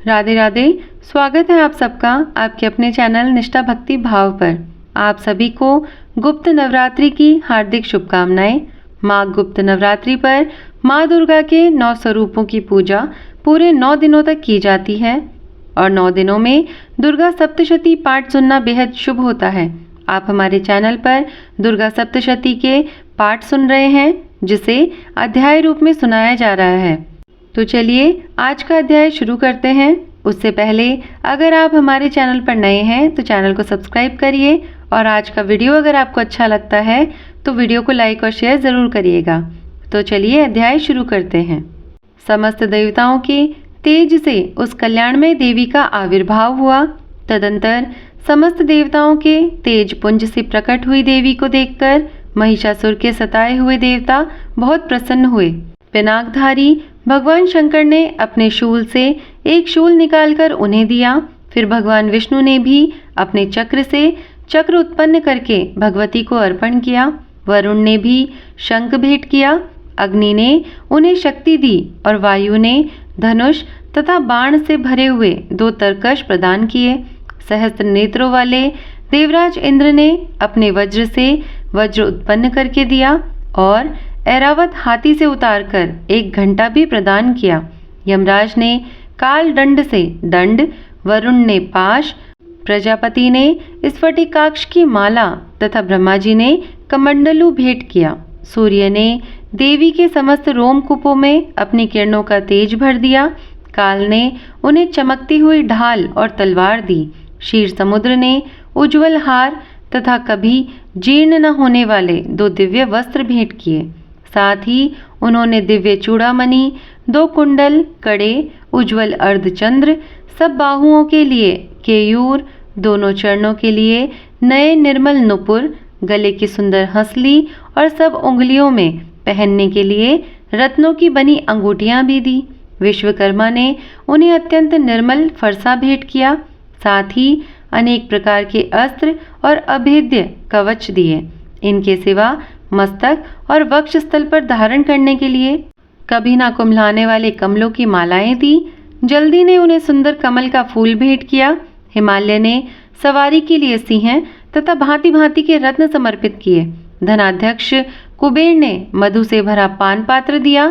राधे राधे। स्वागत है आप सबका आपके अपने चैनल निष्ठा भक्ति भाव पर। आप सभी को गुप्त नवरात्रि की हार्दिक शुभकामनाएं। माँ गुप्त नवरात्रि पर माँ दुर्गा के 9 स्वरूपों की पूजा पूरे 9 दिनों तक की जाती है और 9 दिनों में दुर्गा सप्तशती पाठ सुनना बेहद शुभ होता है। आप हमारे चैनल पर दुर्गा सप्तशती के पाठ सुन रहे हैं जिसे अध्याय रूप में सुनाया जा रहा है। तो चलिए आज का अध्याय शुरू करते हैं। उससे पहले अगर आप हमारे चैनल पर नए हैं तो चैनल को सब्सक्राइब करिए और आज का वीडियो अगर आपको अच्छा लगता है तो वीडियो को लाइक और शेयर ज़रूर करिएगा। तो चलिए अध्याय शुरू करते हैं। समस्त देवताओं के तेज से उस कल्याणमय देवी का आविर्भाव हुआ। तदंतर समस्त देवताओं के तेज पुंज से प्रकट हुई देवी को देखकर महिषासुर के सताए हुए देवता बहुत प्रसन्न हुए। पिनाकधारी भगवान शंकर ने अपने शूल से एक शूल निकालकर उन्हें दिया। फिर भगवान विष्णु ने भी अपने चक्र से चक्र उत्पन्न करके भगवती को अर्पण किया। वरुण ने भी शंख भेंट किया। अग्नि ने उन्हें शक्ति दी और वायु ने धनुष तथा बाण से भरे हुए 2 तरकश प्रदान किए। सहस्त्र नेत्रों वाले देवराज इंद्र ने अपने वज्र से वज्र उत्पन्न करके दिया और ऐरावत हाथी से उतारकर 1 घंटा भी प्रदान किया। यमराज ने काल दंड से दंड, वरुण ने पाश, प्रजापति ने स्फटिकाक्ष की माला तथा ब्रह्मा जी ने कमंडलू भेंट किया। सूर्य ने देवी के समस्त रोमकूपों में अपनी किरणों का तेज भर दिया। काल ने उन्हें चमकती हुई ढाल और तलवार दी। क्षीर समुद्र ने उज्जवल हार तथा कभी जीर्ण न होने वाले 2 दिव्य वस्त्र भेंट किए। साथ ही उन्होंने दिव्य चूड़ामणि, 2 कुंडल, कड़े, उज्जवल अर्धचंद्र, सब बाहुओं के लिए केयूर, दोनों चरणों के लिए नए निर्मल नुपुर, गले की सुंदर हंसली और सब उंगलियों में पहनने के लिए रत्नों की बनी अंगूठियां भी दी। विश्वकर्मा ने उन्हें अत्यंत निर्मल फरसा भेंट किया। साथ ही अनेक प्रकार के अस्त्र और अभेद्य कवच दिए। इनके सिवा मस्तक और वक्ष स्थल पर धारण करने के लिए कभी ना कुम्हलाने वाले कमलों की मालाएं दी। जल्दी ने उन्हें सुंदर कमल का फूल भेंट किया। हिमालय ने सवारी के लिए सिंह तथा भांति भांति के रत्न समर्पित किए। धनाध्यक्ष कुबेर ने मधु से भरा पान पात्र दिया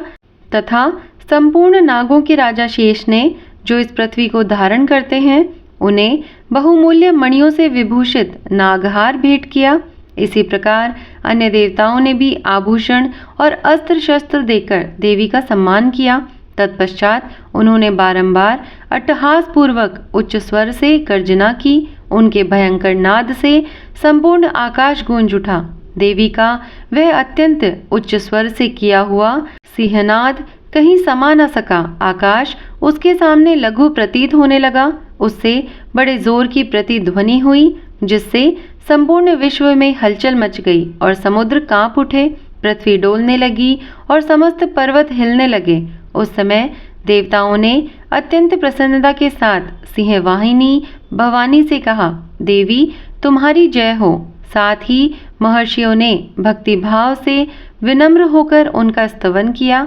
तथा संपूर्ण नागों के राजा शेष ने, जो इस पृथ्वी को धारण करते हैं, उन्हें बहुमूल्य मणियों से विभूषित नागहार भेंट किया। इसी प्रकार अन्य देवताओं ने भी आभूषण और अस्त्र शस्त्र देकर देवी का सम्मान किया। तत्पश्चात उन्होंने बारंबार अट्टहास पूर्वक उच्च स्वर से गर्जना की। उनके भयंकर नाद से संपूर्ण आकाश गूंज उठा। देवी का वह अत्यंत उच्च स्वर से किया हुआ सिंहनाद कहीं समा न सका। आकाश उसके सामने लघु प्रतीत होने लगा। उससे बड़े जोर की प्रतिध्वनि हुई जिससे संपूर्ण विश्व में हलचल मच गई और समुद्र कांप उठे। पृथ्वी डोलने लगी और समस्त पर्वत हिलने लगे। उस समय देवताओं ने अत्यंत प्रसन्नता के साथ सिंहवाहिनी भवानी से कहा, देवी तुम्हारी जय हो। साथ ही महर्षियों ने भक्ति भाव से विनम्र होकर उनका स्तवन किया।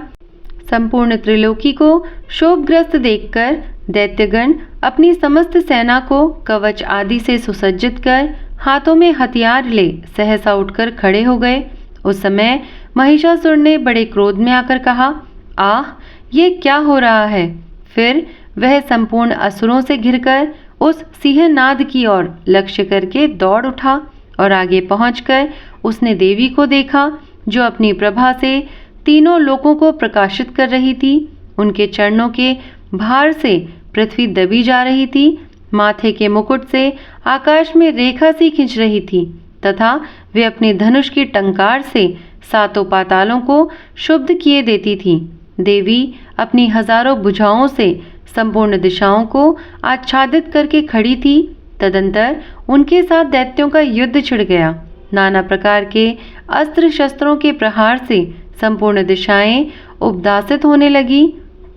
संपूर्ण त्रिलोकी को शोभग्रस्त देखकर दैत्यगण अपनी समस्त सेना को कवच आदि से सुसज्जित कर हाथों में हथियार ले सहसा उठकर खड़े हो गए। उस समय महिषासुर ने बड़े क्रोध में आकर कहा, आह, ये क्या हो रहा है। फिर वह संपूर्ण असुरों से घिरकर उस सिंहनाद की ओर लक्ष्य करके दौड़ उठा और आगे पहुंचकर उसने देवी को देखा, जो अपनी प्रभा से तीनों लोकों को प्रकाशित कर रही थी। उनके चरणों के भार से पृथ्वी दबी जा रही थी। माथे के मुकुट से आकाश में रेखा सी खिंच रही थी तथा वे अपने धनुष की टंकार से 7 पातालों को शुद्ध किए देती थी। देवी अपनी हजारों भुजाओं से संपूर्ण दिशाओं को आच्छादित करके खड़ी थी। तदंतर उनके साथ दैत्यों का युद्ध छिड़ गया। नाना प्रकार के अस्त्र शस्त्रों के प्रहार से संपूर्ण दिशाएं उपदासित होने लगी।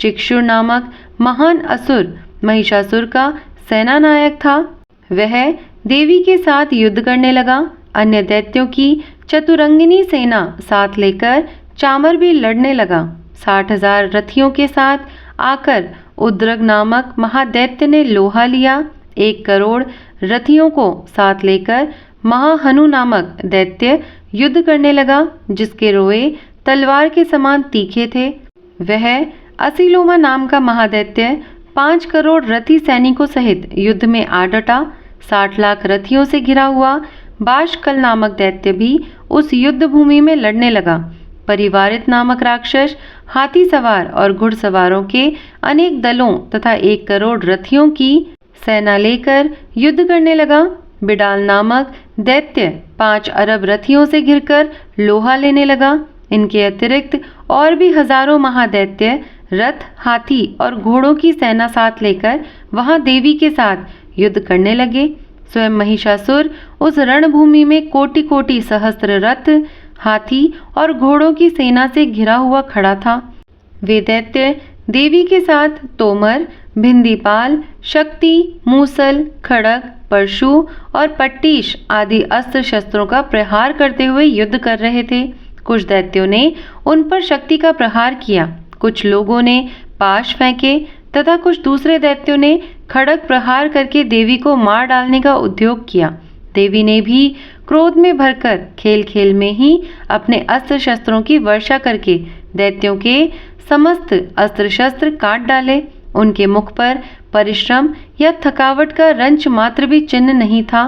चिक्षुर नामक महान असुर महिषासुर का सेना नायक था। वह देवी के साथ युद्ध करने लगा। अन्य दैत्यों की चतुरंगिनी सेना साथ लेकर चामर भी लड़ने लगा। 60,000 रथियों के साथ आकर उद्रग नामक महादैत्य ने लोहा लिया। 1 करोड़ रथियों को साथ लेकर महाहनु नामक दैत्य युद्ध करने लगा, जिसके रोए तलवार के समान तीखे थे। वह असीलोमा नाम का महादैत्य 5 करोड़ रथी सैनिकों सहित युद्ध में आ डटा। 60 लाख रथियों से घिरा हुआ बाशकल नामक दैत्य भी उस युद्ध भूमि में लड़ने लगा। परिवारित नामक राक्षस हाथी सवार और घुड़सवारों के अनेक दलों तथा 1 करोड़ रथियों की सेना लेकर युद्ध करने लगा। बिडाल नामक दैत्य 5 अरब रथियों से घिरकर लोहा लेने लगा। इनके अतिरिक्त और भी हजारों महादैत्य रथ, हाथी और घोड़ों की सेना साथ लेकर वहां देवी के साथ युद्ध करने लगे। स्वयं महिषासुर उस रणभूमि में कोटि कोटि सहस्त्र रथ, हाथी और घोड़ों की सेना से घिरा हुआ खड़ा था। वे दैत्य देवी के साथ तोमर, भिंदीपाल, शक्ति, मूसल, खड़ग, परशु और पट्टीश आदि अस्त्र शस्त्रों का प्रहार करते हुए युद्ध कर रहे थे। कुछ दैत्यों ने उन पर शक्ति का प्रहार किया, कुछ लोगों ने पाश फेंके तथा कुछ दूसरे दैत्यों ने खड़ग प्रहार करके देवी को मार डालने का उद्योग किया। देवी ने भी क्रोध में भरकर खेल खेल में ही अपने अस्त्र शस्त्रों की वर्षा करके दैत्यों के समस्त अस्त्र शस्त्र काट डाले। उनके मुख पर परिश्रम या थकावट का रंच मात्र भी चिन्ह नहीं था।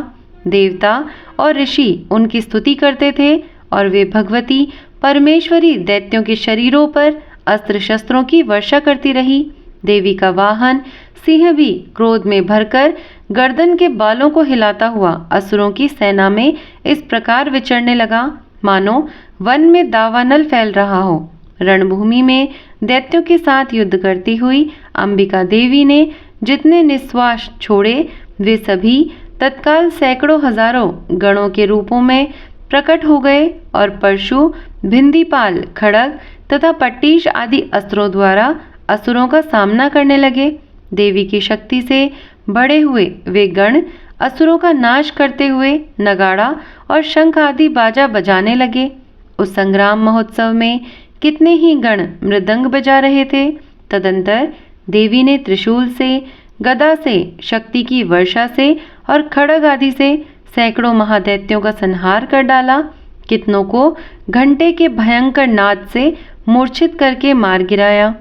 देवता और ऋषि उनकी स्तुति करते थे और वे भगवती परमेश्वरी दैत्यों के शरीरों पर अस्त्र शस्त्रों की वर्षा करती रही। देवी का वाहन सिंह भी क्रोध में भरकर गर्दन के बालों को हिलाता हुआ असुरों की सेना में इस प्रकार विचरने लगा, मानो वन में दावानल फैल रहा हो। रणभूमि में दैत्यों के साथ युद्ध करती हुई अंबिका देवी ने जितने निश्वास छोड़े, वे सभी तत्काल सैकड़ों हजारों गणों के रूपों में प्रकट हो गए और परशु, भिंदीपाल, खड़ग तथा पट्टीश आदि अस्त्रों द्वारा असुरों का सामना करने लगे। देवी की शक्ति से बड़े हुए वे गण असुरों का नाश करते हुए नगाड़ा और शंख आदि बाजा बजाने लगे। उस संग्राम महोत्सव में कितने ही गण मृदंग बजा रहे थे। तदंतर देवी ने त्रिशूल से, गदा से, शक्ति की वर्षा से और खड़ग आदि से सैकड़ों महादैत्यों का संहार कर डाला। कितनों को घंटे के भयंकर नाद से मूर्छित करके मार गिराया।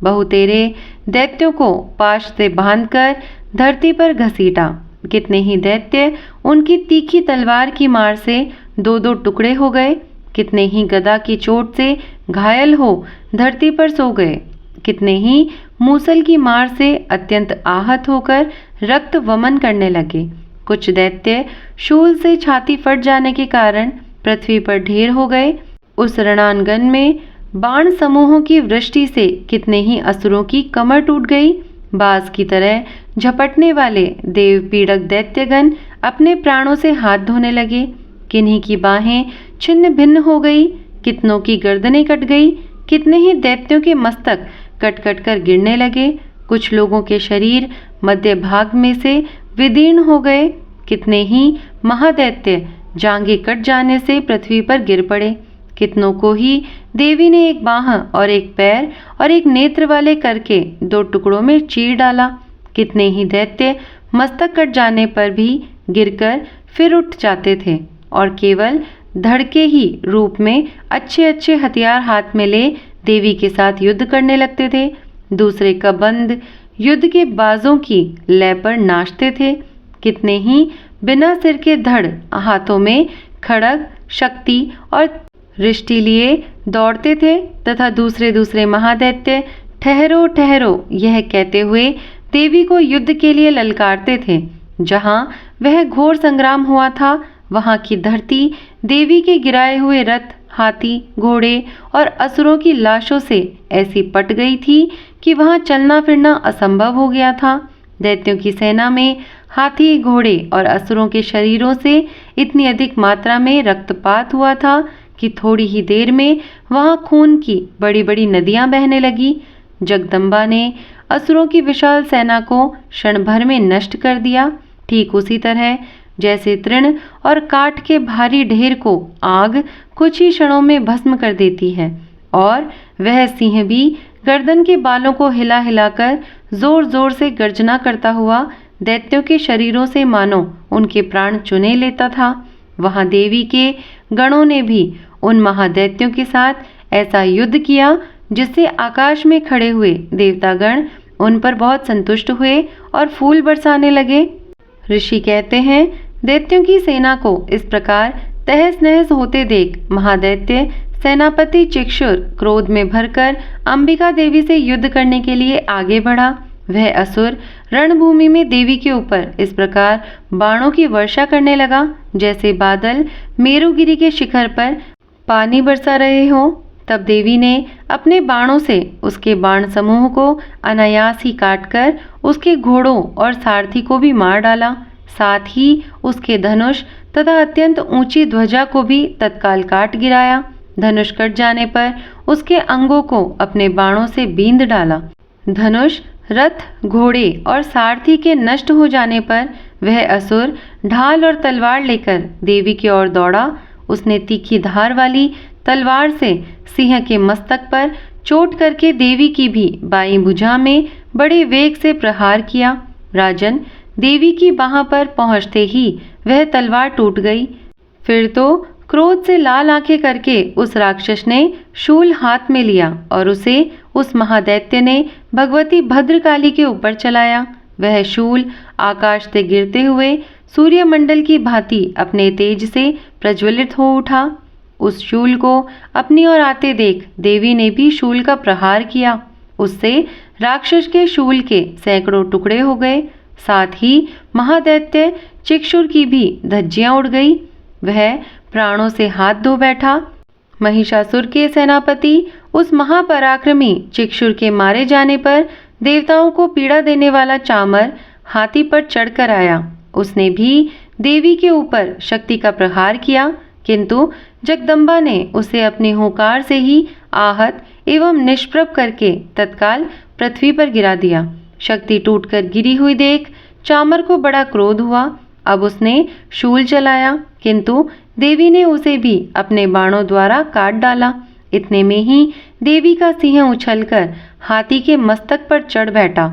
बहुतेरे दैत्यों को पाश से बांधकर धरती पर घसीटा। कितने ही दैत्य उनकी तीखी तलवार की मार से 2-2 टुकड़े हो गए। कितने ही गदा की चोट से घायल हो धरती पर सो गए। कितने ही मूसल की मार से अत्यंत आहत होकर रक्त वमन करने लगे। कुछ दैत्य शूल से छाती फट जाने के कारण पृथ्वी पर ढेर हो गए। उस रणांगन में बाण समूहों की वृष्टि से कितने ही असुरों की कमर टूट गई। बाज की तरह झपटने वाले देव पीड़क दैत्यगण अपने प्राणों से हाथ धोने लगे। किन्हीं की बाहें छिन्न भिन्न हो गई, कितनों की गर्दनें कट गई। कितने ही दैत्यों के मस्तक कट कट कर गिरने लगे। कुछ लोगों के शरीर मध्य भाग में से विदीर्ण हो गए। कितने ही महादैत्य जांघें कट जाने से पृथ्वी पर गिर पड़े। कितनों को ही देवी ने एक बाह और एक पैर और एक नेत्र वाले करके 2 टुकड़ों में चीर डाला। कितने ही दैत्य मस्तक कट जाने पर भी गिरकर फिर उठ जाते थे और केवल धड़के ही रूप में अच्छे अच्छे हथियार हाथ में ले देवी के साथ युद्ध करने लगते थे। दूसरे का बंद युद्ध के बाजों की लय पर नाचते थे। कितने ही बिना सिर के धड़ हाथों में खड़ग, शक्ति और रिष्टि लिए दौड़ते थे तथा दूसरे महादैत्य ठहरो ठहरो यह कहते हुए देवी को युद्ध के लिए ललकारते थे। जहां वह घोर संग्राम हुआ था, वहां की धरती देवी के गिराए हुए रथ, हाथी, घोड़े और असुरों की लाशों से ऐसी पट गई थी कि वहां चलना फिरना असंभव हो गया था। दैत्यों की सेना में हाथी, घोड़े और असुरों के शरीरों से इतनी अधिक मात्रा में रक्तपात हुआ था कि थोड़ी ही देर में वहां खून की बड़ी बड़ी नदियां बहने लगी। जगदम्बा ने असुरों की विशाल सेना को क्षण भर में नष्ट कर दिया। ठीक उसी तरह जैसे तृण और काठ के भारी ढेर को आग कुछ ही क्षणों में भस्म कर देती है, और वह सिंह भी गर्दन के बालों को हिला हिलाकर जोर जोर से गर्जना करता हुआ दैत्यों के शरीरों से मानो उनके प्राण चुने लेता था। वहां देवी के गणों ने भी उन महादैत्यों के साथ ऐसा युद्ध किया जिससे आकाश में खड़े हुए देवतागण उन पर बहुत संतुष्ट हुए और फूल बरसाने लगे। ऋषि कहते हैं, दैत्यों की सेना को इस प्रकार तहस नहस होते देख महादैत्य सेनापति चिक्षुर क्रोध में भरकर अंबिका देवी से युद्ध करने के लिए आगे बढ़ा। वह असुर रणभूमि में देवी के ऊपर इस प्रकार बाणों की वर्षा करने लगा जैसे बादल मेरुगिरी के शिखर पर पानी बरसा रहे हों। तब देवी ने अपने बाणों से उसके बाण समूह को अनायास ही काटकर उसके घोड़ों और सारथी को भी मार डाला। साथ ही उसके धनुष तथा अत्यंत ऊंची ध्वजा को भी तत्काल काट गिराया। धनुष कट जाने पर उसके अंगों को अपने बाणों से बींध डाला। धनुष, रथ, घोड़े और सारथी के नष्ट हो जाने पर वह असुर ढाल और तलवार लेकर देवी की ओर दौड़ा। उसने तीखी धार वाली तलवार से सिंह के मस्तक पर चोट करके देवी की भी बाईं भुजा में बड़े वेग से प्रहार किया। राजन, देवी की बाह पर पहुंचते ही वह तलवार टूट गई। फिर तो क्रोध से लाल आंखें करके उस राक्षस ने शूल हाथ में लिया और उसे उस महादैत्य ने भगवती भद्रकाली के ऊपर चलाया। वह शूल आकाश से गिरते हुए सूर्यमंडल की भांति अपने तेज से प्रज्वलित हो उठा। उस शूल को अपनी ओर आते देख देवी ने भी शूल का प्रहार किया। उससे राक्षस के शूल के सैकड़ों टुकड़े हो गए। साथ ही महादैत्य चिक्षुर की भी धज्जियां उड़ गई। वह प्राणों से हाथ धो बैठा। महिषासुर के सेनापति उस महापराक्रमी चिक्षुर के मारे जाने पर देवताओं को पीड़ा देने वाला चामर हाथी पर चढ़कर आया। उसने भी देवी के ऊपर शक्ति का प्रहार किया, किंतु जगदम्बा ने उसे अपनी हुंकार से ही आहत एवं निष्प्रभ करके तत्काल पृथ्वी पर गिरा दिया। शक्ति टूटकर गिरी हुई देख चामर को बड़ा क्रोध हुआ। अब उसने शूल चलाया, किंतु देवी ने उसे भी अपने बाणों द्वारा काट डाला। इतने में ही देवी का सिंह उछलकर हाथी के मस्तक पर चढ़ बैठा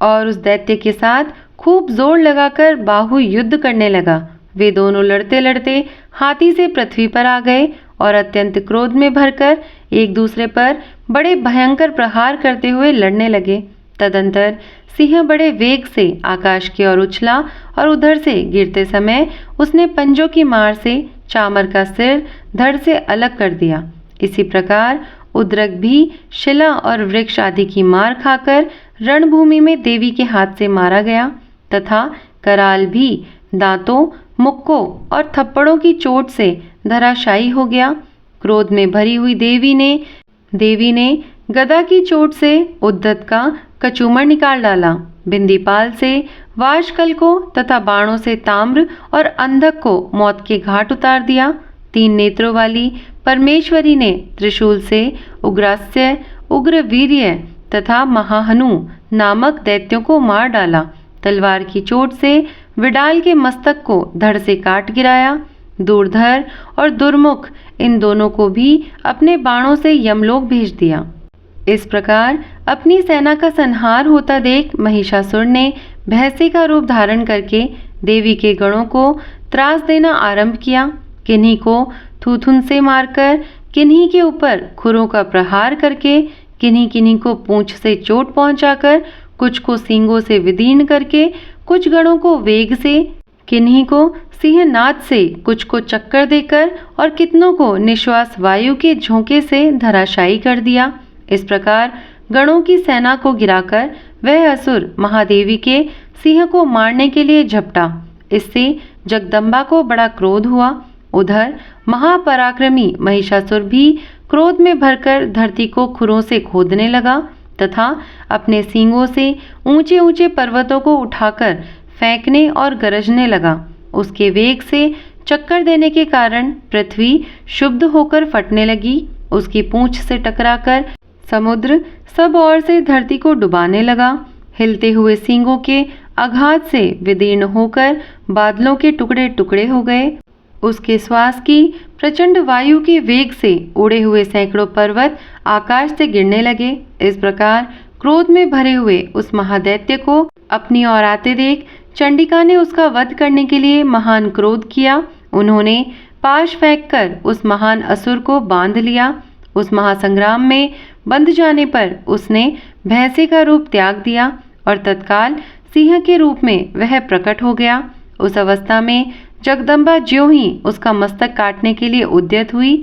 और उस दैत्य के साथ खूब जोर लगाकर बाहु युद्ध करने लगा। वे दोनों लड़ते लड़ते हाथी से पृथ्वी पर आ गए और अत्यंत क्रोध में भरकर एक दूसरे पर बड़े भयंकर प्रहार करते हुए लड़ने लगे। तदंतर सिंह बड़े वेग से आकाश की ओर उछला और उधर से गिरते समय उसने पंजों की मार से चामर का सिर धड़ से अलग कर दिया। इसी प्रकार उद्रक भी शिला और वृक्ष आदि की मार खाकर रणभूमि में देवी के हाथ से मारा गया तथा कराल भी दांतों, मुक्कों और थप्पड़ों की चोट से धराशायी हो गया। क्रोध में भरी हुई देवी ने गदा की चोट से उद्धत का कचूमर निकाल डाला। बिंदीपाल से वाशकल को तथा बाणों से ताम्र और अंधक को मौत के घाट उतार दिया। 3 नेत्रों वाली परमेश्वरी ने त्रिशूल से उग्रास्य, उग्रवीर्य तथा महाहनु नामक दैत्यों को मार डाला। तलवार की चोट से विडाल के मस्तक को धड़ से काट गिराया। दूरधर और दुर्मुख इन दोनों को भी अपने बाणों से यमलोक भेज दिया। इस प्रकार अपनी सेना का संहार होता देख महिषासुर ने भैंसे का रूप धारण करके देवी के गणों को त्रास देना आरंभ किया। किन्हीं को थूथुन से मारकर, किन्हीं के ऊपर खुरों का प्रहार करके, किन्हीं को पूंछ से चोट पहुंचाकर, कुछ को सींगों से विदीर्ण करके, कुछ गणों को वेग से, किन्हीं को सिंहनाद से, कुछ को चक्कर देकर और कितनों को निश्वास वायु के झोंके से धराशायी कर दिया। इस प्रकार गणों की सेना को गिराकर वह असुर महादेवी के सिंह को मारने के लिए झपटा। इससे जगदम्बा को बड़ा क्रोध हुआ। उधर महापराक्रमी महिषासुर भी क्रोध में भरकर धरती को खुरों से खोदने लगा तथा अपने सींगों से ऊंचे ऊंचे पर्वतों को उठाकर फेंकने और गरजने लगा। उसके वेग से चक्कर देने के कारण पृथ्वी शुद्ध होकर फटने लगी। उसकी पूंछ से टकराकर समुद्र सब ओर से धरती को डुबाने लगा। हिलते हुए सींगों के आघात से विदीर्ण होकर बादलों के टुकड़े टुकड़े हो गए। उसके श्वास की प्रचंड वायु के वेग से उड़े हुए सैकड़ों पर्वत आकाश से गिरने लगे। इस प्रकार क्रोध में भरे हुए उस महादैत्य को अपनी ओर आते देख चंडिका ने उसका वध करने के लिए महान क्रोध किया। उन्होंने पाश फेंककर उस महान असुर को बांध लिया। उस महासंग्राम में बंध जाने पर उसने भैंसे का रूप त्याग दिया और तत्काल सिंह के रूप में वह प्रकट हो गया। उस अवस्था में जगदम्बा ज्यों ही उसका मस्तक काटने के लिए उद्यत हुई,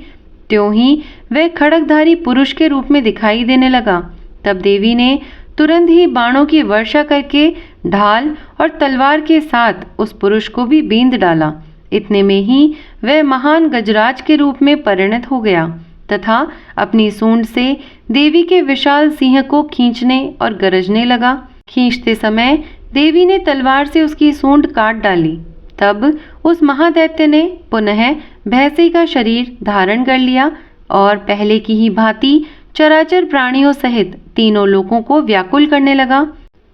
त्यों ही वह खड्गधारी पुरुष के रूप में दिखाई देने लगा। तब देवी ने तुरंत ही बाणों की वर्षा करके ढाल और तलवार के साथ उस पुरुष को भी बींध डाला। इतने में ही वह महान गजराज के रूप में परिणत हो गया तथा अपनी सूंड से देवी के विशाल सिंह को खींचने और गरजने लगा। खींचते समय देवी ने तलवार से उसकी सूंड काट डाली। तब उस महादैत्य ने पुनः भैंसे का शरीर धारण कर लिया और पहले की ही भांति चराचर प्राणियों सहित तीनों लोगों को व्याकुल करने लगा।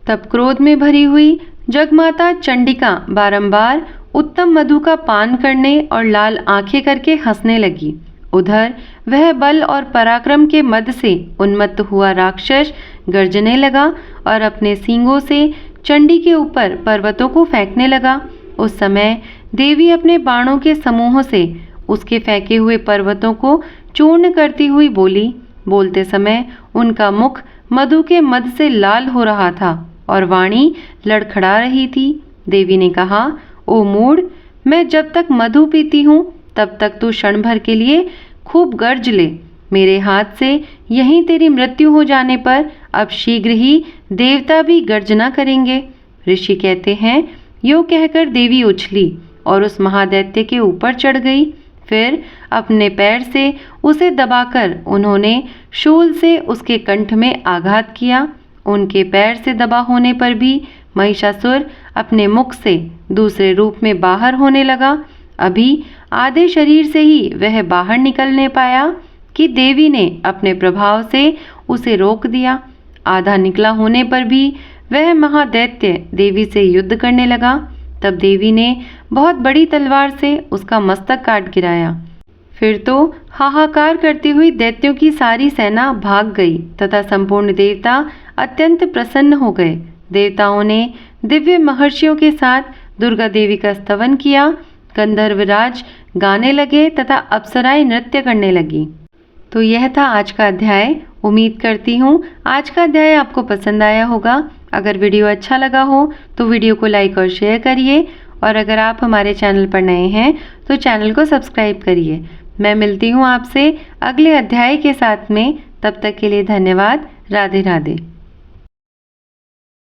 तब क्रोध में भरी हुई जगमाता चंडिका बारंबार उत्तम मधु का पान करने और लाल आंखें करके हंसने लगी। उधर वह बल और पराक्रम के मद से उन्मत्त हुआ राक्षस गर्जने लगा और अपने सींगों से चंडी के ऊपर पर्वतों को फेंकने लगा। उस समय देवी अपने बाणों के समूहों से उसके फेंके हुए पर्वतों को चूर्ण करती हुई बोली। बोलते समय उनका मुख मधु के मद से लाल हो रहा था और वाणी लड़खड़ा रही थी। देवी ने कहा, ओ मूढ़, मैं जब तक मधु पीती हूँ तब तक तू क्षण भर के लिए खूब गर्ज ले। मेरे हाथ से यहीं तेरी मृत्यु हो जाने पर अब शीघ्र ही देवता भी गर्जना करेंगे। ऋषि कहते हैं, यो कहकर देवी उछली और उस महादैत्य के ऊपर चढ़ गई। फिर अपने पैर से उसे दबाकर उन्होंने शूल से उसके कंठ में आघात किया। उनके पैर से दबा होने पर भी महिषासुर अपने मुख से दूसरे रूप में बाहर होने लगा। अभी आधे शरीर से ही वह बाहर निकलने पाया कि देवी ने अपने प्रभाव से उसे रोक दिया। आधा निकला होने पर भी वह महादैत्य देवी से युद्ध करने लगा। तब देवी ने बहुत बड़ी तलवार से उसका मस्तक काट गिराया। फिर तो हाहाकार करती हुई दैत्यों की सारी सेना भाग गई तथा संपूर्ण देवता अत्यंत प्रसन्न हो गए। देवताओं ने दिव्य महर्षियों के साथ दुर्गा देवी का स्तवन किया। गंधर्वराज गाने लगे तथा अप्सराएं नृत्य करने लगी। तो यह था आज का अध्याय। उम्मीद करती हूँ आज का अध्याय आपको पसंद आया होगा। अगर वीडियो अच्छा लगा हो तो वीडियो को लाइक और शेयर करिए और अगर आप हमारे चैनल पर नए हैं तो चैनल को सब्सक्राइब करिए। मैं मिलती हूँ आपसे अगले अध्याय के साथ में। तब तक के लिए धन्यवाद। राधे राधे।